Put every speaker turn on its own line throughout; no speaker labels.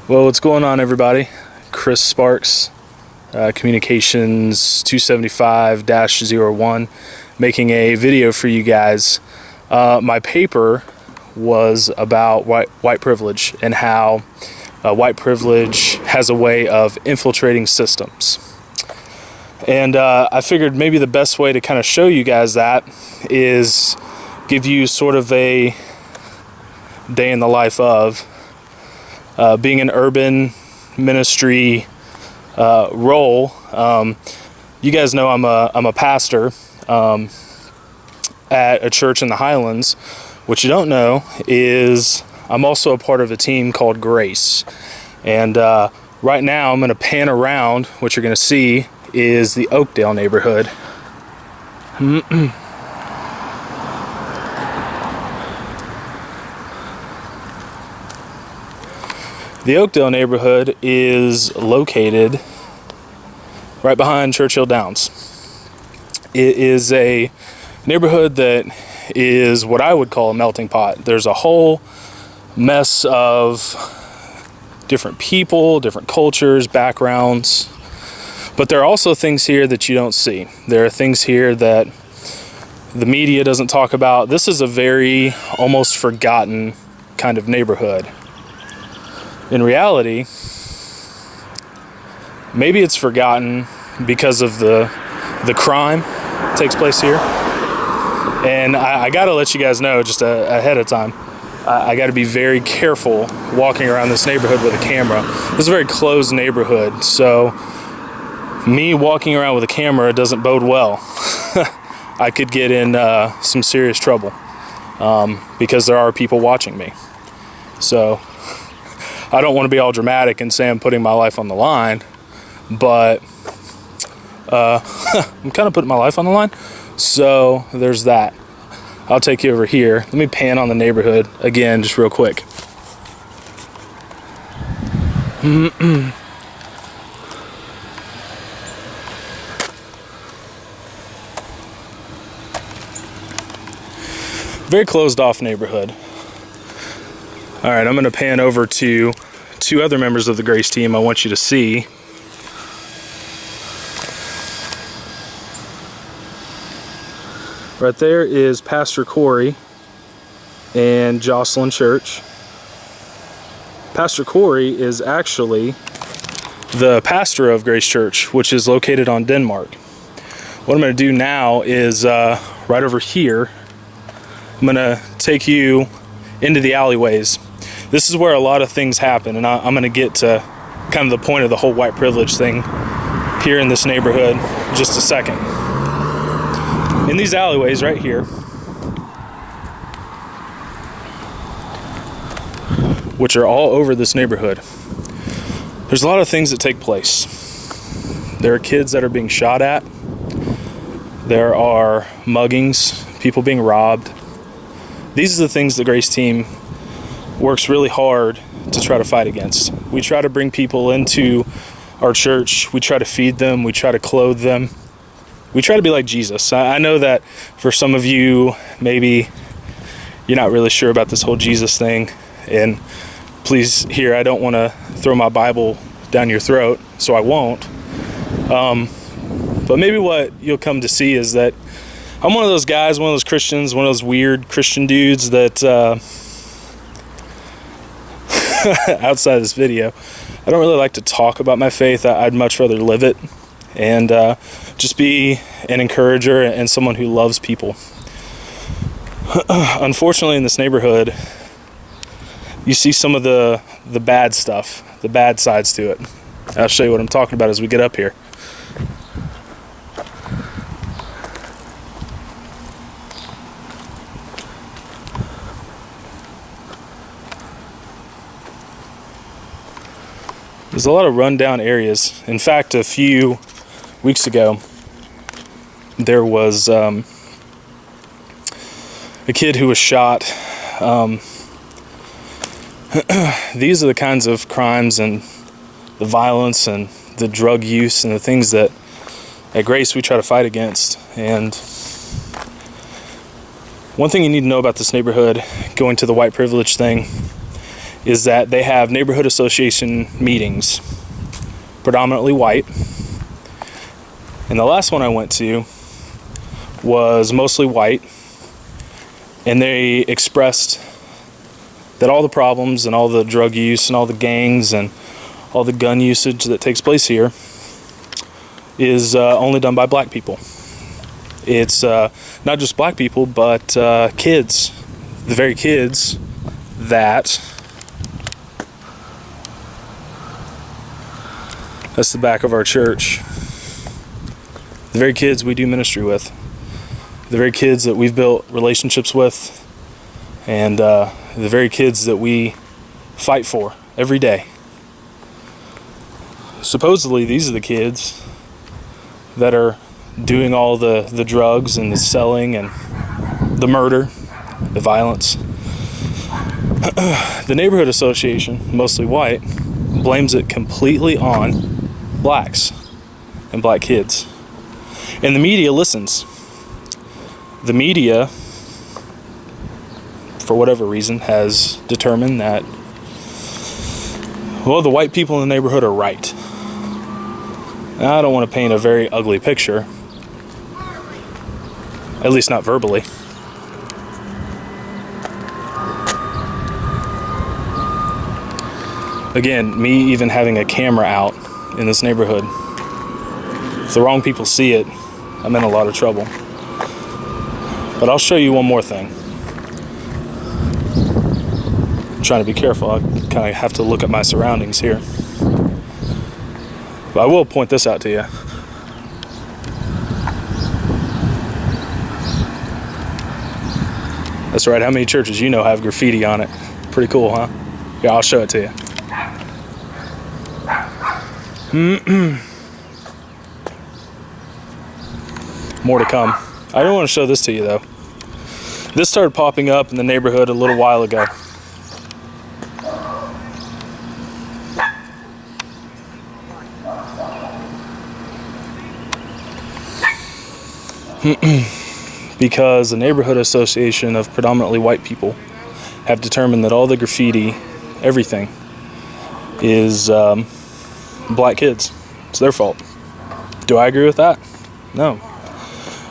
Well, what's going on, everybody? Chris Sparks, Communications 275-01, making a video for you guys. My paper was about white privilege and how white privilege has a way of infiltrating systems. And I figured maybe the best way to kind of show you guys that is give you sort of a day in the life of being an urban ministry role. You guys know I'm a pastor at a church in the Highlands. What you don't know is I'm also a part of a team called Grace. And right now I'm going to pan around. What you're going to see is the Oakdale neighborhood. The Oakdale neighborhood is located right behind Churchill Downs. It is a neighborhood that is what I would call a melting pot. There's a whole mess of different people, different cultures, backgrounds, but there are also things here that you don't see. There are things here that the media doesn't talk about. This is a very almost forgotten kind of neighborhood. In reality, maybe it's forgotten because of the crime that takes place here. And I gotta let you guys know just ahead of time, I gotta be very careful walking around this neighborhood with a camera. This is a very closed neighborhood, so me walking around with a camera doesn't bode well. I could get in some serious trouble because there are people watching me. So I don't want to be all dramatic and say I'm putting my life on the line, but I'm kind of putting my life on the line. So there's that. I'll take you over here. Let me pan on the neighborhood again, just real quick. Very closed off neighborhood. All right, I'm going to pan over to two other members of the Grace team I want you to see. Right there is Pastor Corey and Jocelyn Church. Pastor Corey is actually the pastor of Grace Church, which is located on Denmark. What I'm going to do now is right over here, I'm going to take you into the alleyways. This is where a lot of things happen, and I'm going to get to kind of the point of the whole white privilege thing here in this neighborhood in just a second. In these alleyways right here, which are all over this neighborhood, there's a lot of things that take place. There are kids that are being shot at. There are muggings, people being robbed. These are the things the Grace team works really hard to try to fight against. We try to bring people into our church. We try to feed them. We try to clothe them. We try to be like Jesus. I know that for some of you, maybe you're not really sure about this whole Jesus thing. And please hear, I don't want to throw my Bible down your throat, so I won't. But maybe what you'll come to see is that I'm one of those guys, one of those Christians, one of those weird Christian dudes that outside of this video, I don't really like to talk about my faith. I'd much rather live it and just be an encourager and someone who loves people. Unfortunately, in this neighborhood, you see some of the bad stuff, the bad sides to it. I'll show you what I'm talking about as we get up here. There's a lot of rundown areas. In fact, a few weeks ago, there was a kid who was shot. These are the kinds of crimes and the violence and the drug use and the things that at Grace we try to fight against. And one thing you need to know about this neighborhood, going to the white privilege thing, is that they have neighborhood association meetings, predominantly white. And the last one I went to was mostly white, and they expressed that all the problems and all the drug use and all the gangs and all the gun usage that takes place here is only done by black people. It's not just black people, but kids, the very kids that's the back of our church. The very kids we do ministry with. The very kids that we've built relationships with. And the very kids that we fight for every day. Supposedly these are the kids that are doing all the drugs and the selling and the murder, the violence. The neighborhood association, mostly white, blames it completely on blacks and black kids. And the media listens. The media, for whatever reason, has determined that, well, the white people in the neighborhood are right. Now, I don't want to paint a very ugly picture, at least not verbally. Again, me even having a camera out in this neighborhood, if the wrong people see it, I'm in a lot of trouble. But I'll show you one more thing. I'm trying to be careful. I kind of have to look at my surroundings here. But I will point this out to you. That's right. How many churches you know have graffiti on it? Pretty cool, huh? Yeah, I'll show it to you. More to come. I don't want to show this to you though. This started popping up in the neighborhood a little while ago. Because the neighborhood association of predominantly white people have determined that all the graffiti, everything, is black kids. It's their fault. Do I agree with that? No.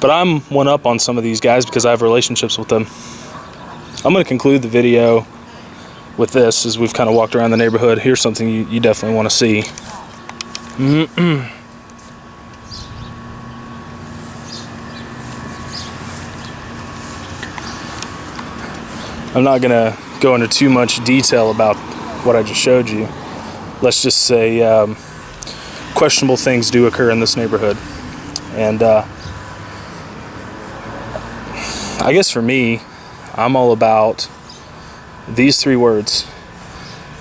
But I'm one up on some of these guys because I have relationships with them. I'm going to conclude the video with this as we've kind of walked around the neighborhood. Here's something you definitely want to see. I'm not going to go into too much detail about what I just showed you. Let's just say questionable things do occur in this neighborhood. And I guess for me, I'm all about these three words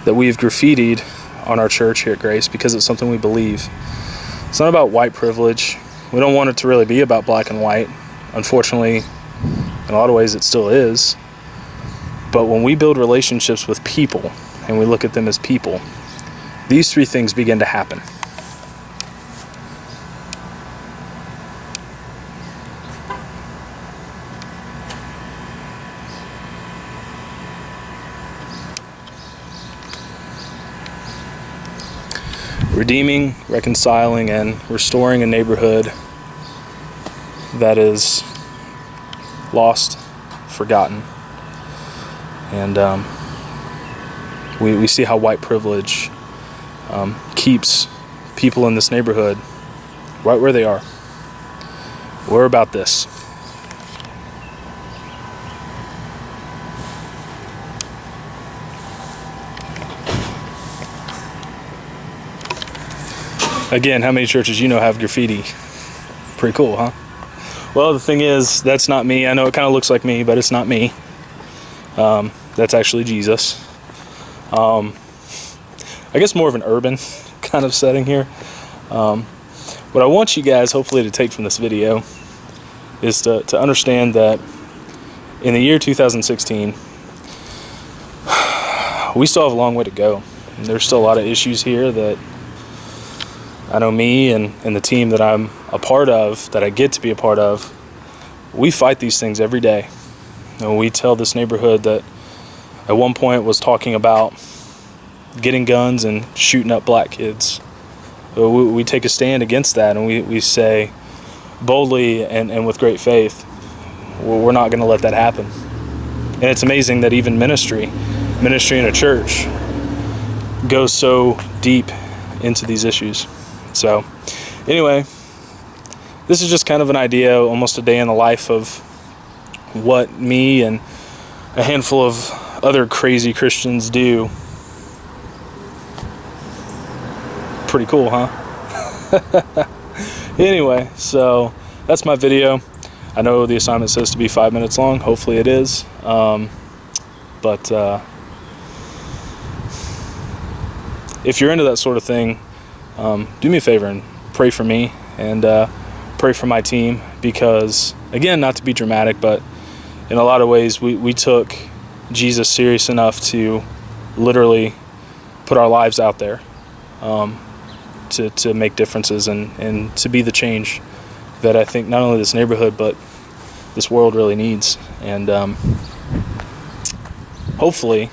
that we've graffitied on our church here at Grace because it's something we believe. It's not about white privilege. We don't want it to really be about black and white. Unfortunately, in a lot of ways it still is. But when we build relationships with people and we look at them as people, these three things begin to happen. Redeeming, reconciling, and restoring a neighborhood that is lost, forgotten. And we see how white privilege keeps people in this neighborhood right where they are. We're about this. Again, how many churches you know have graffiti? Pretty cool, huh? Well, the thing is, that's not me. I know it kind of looks like me, but it's not me. That's actually Jesus. I guess more of an urban kind of setting here. What I want you guys hopefully to take from this video is to understand that in the year 2016, we still have a long way to go. There's still a lot of issues here that I know me and the team that I'm a part of, that I get to be a part of, we fight these things every day. And we tell this neighborhood that at one point was talking about getting guns and shooting up black kids. We take a stand against that, and we say boldly and with great faith, we're not going to let that happen. And it's amazing that even ministry in a church goes so deep into these issues. So anyway, this is just kind of an idea, almost a day in the life of what me and a handful of other crazy Christians do. Pretty cool, huh? Anyway, so that's my video. I know the assignment says to be 5 minutes long. Hopefully it is. But if you're into that sort of thing, do me a favor and pray for me and pray for my team, because, again, not to be dramatic, but in a lot of ways we took Jesus serious enough to literally put our lives out there to make differences and to be the change that I think not only this neighborhood but this world really needs. And hopefully,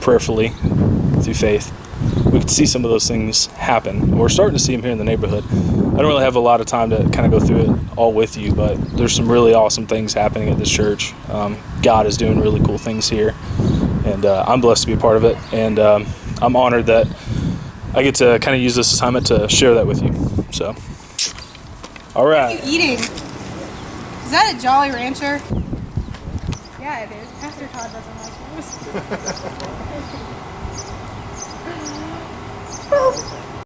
prayerfully, through faith, we can see some of those things happen. We're starting to see them here in the neighborhood. I don't really have a lot of time to kind of go through it all with you, but there's some really awesome things happening at this church. God is doing really cool things here, and I'm blessed to be a part of it. And I'm honored that I get to kind of use this assignment to share that with you. So, all right.
What are you eating? Is that a Jolly Rancher? Yeah, it is. Pastor Todd doesn't like those.